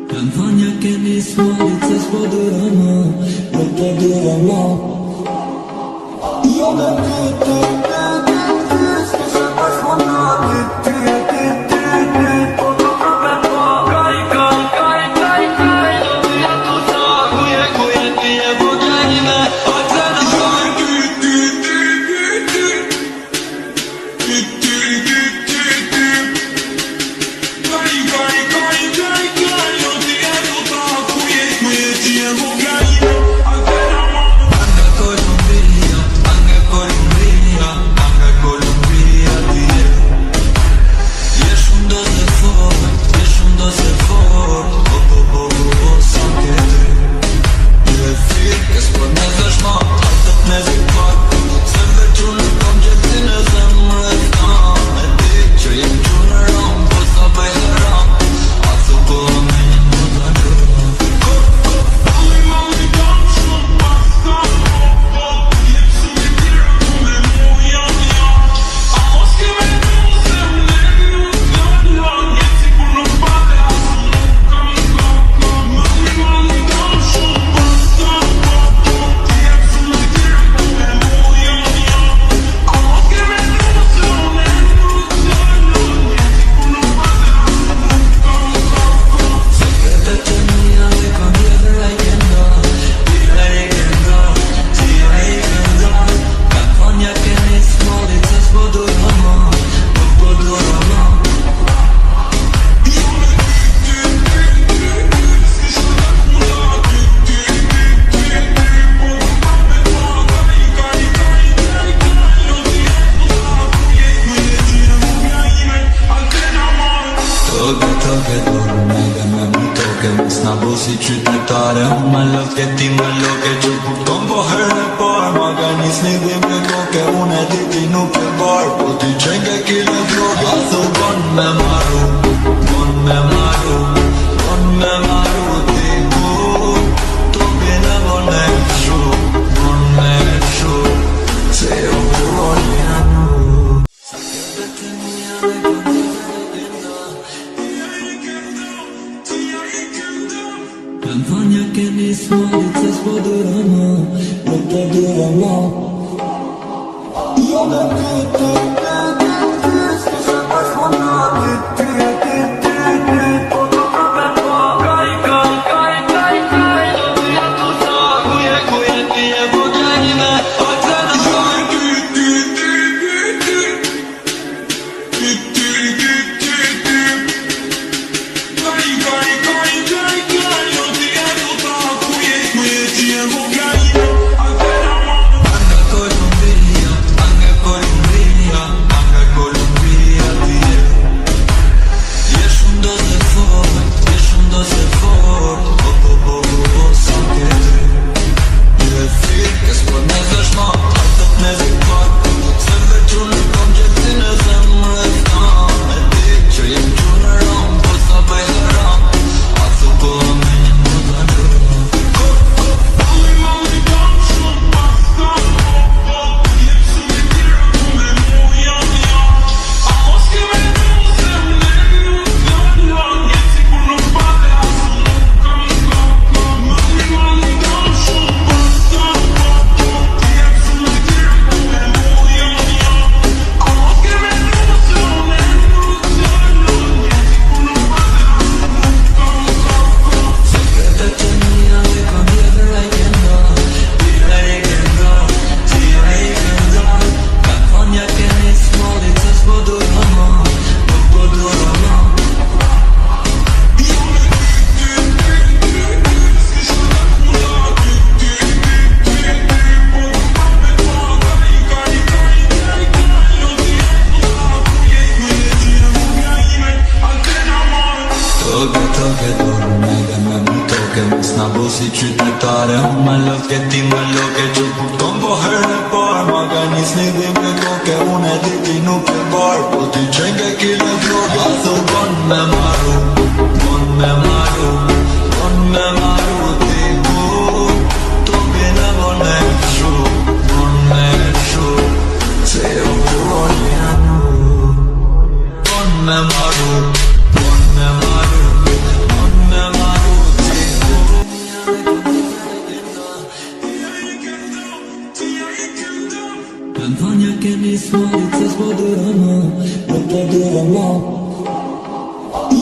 Campagna che mi smuovizza spodurano, non podurano. Io da te scusa per sfondare. Si qytetare, ma lëf këti më loke që kupton po herën e parë ma ka njës një dhim në koke, unë e diti nuk e barë, po ti qenke kile droge. A thë bon me maru, ti ku to bine bon e shu, se jo bon janë. Sa kërbe të një dhe Campagna che mi smuovizza spodurano, non podurano. Io da te scusa per sfondare. Si qytetare, ma lëf këti më loke që kupton po herën e parë ma ka njës një dhim në koke, unë e diti nuk e barë, po ti qenke kile droge. A thë bon me maru, ti ku to bine bon e shu, se jo Vanja keni smarit se s'po dura ma, nuk po dura ma.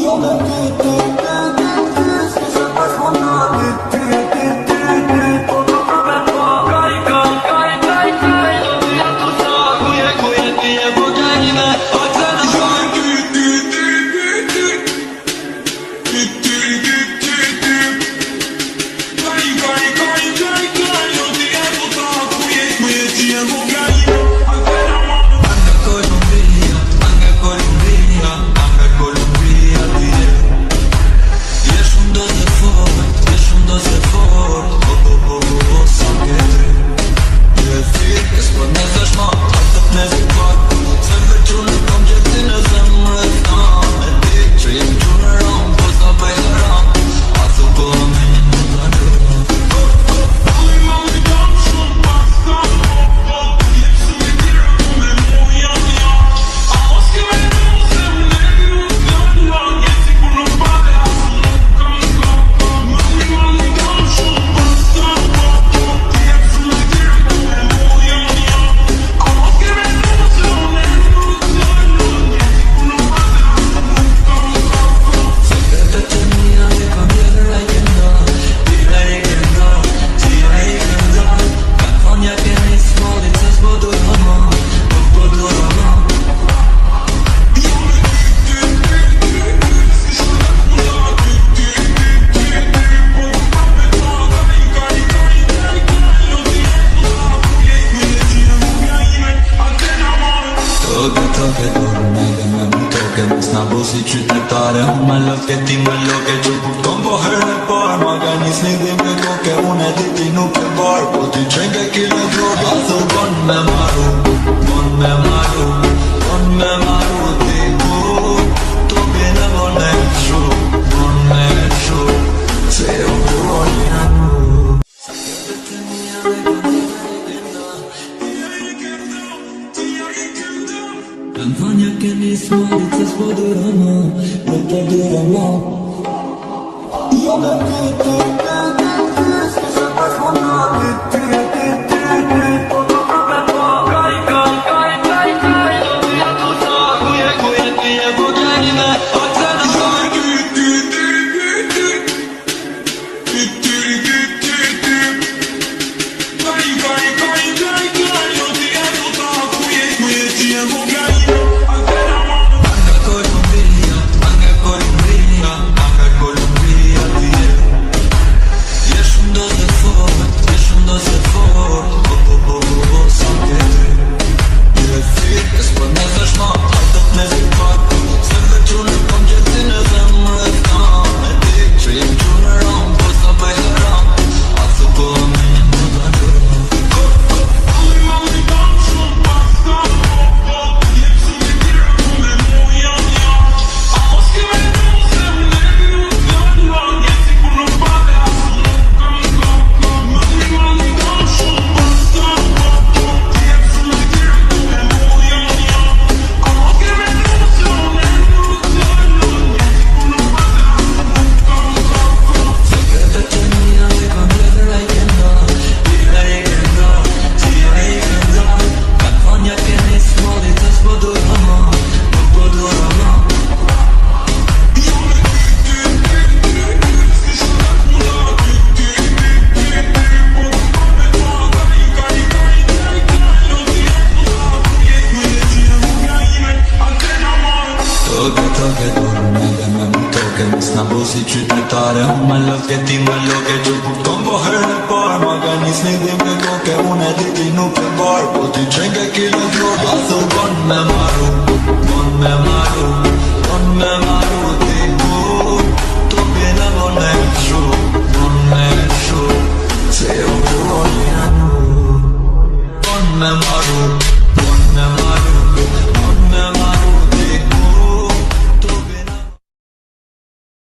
Jo me ty, s'ke se pas mona, ty, po të përve pa. Kaj, do t'ja të ta, kuje ti e po gjajime, a të në shaj. Toke dorme dhe me më toke mos na bo si qytetare. Unë me loke ti me loke që kupton po herë e par. Ma ka një snidhim me koke, unë e di ti nuk e bar. Po ti qenke kile droga, thë bon me maru, bon me maru, bon me maru ti ku. Toke në bon me shu, bon me shu, se u bon janë. Vanja keni smarit se s'po dura ma, nuk po dura ma. Jo me ty, s'ke se pas mona, ty, po të përve pa. Kaj, do t'ja të ta, kuje ti e po gjajime, a të në shaj. Toke dorme dhe me më toke mos na bo si qytetare. Unë me loke ti me loke që kupton po herë e par. Ma ka një snidhim me koke, unë e di ti nuk e bar. Po ti qenke kile droga, thë bon me maru, bon me maru, bon me maru ti.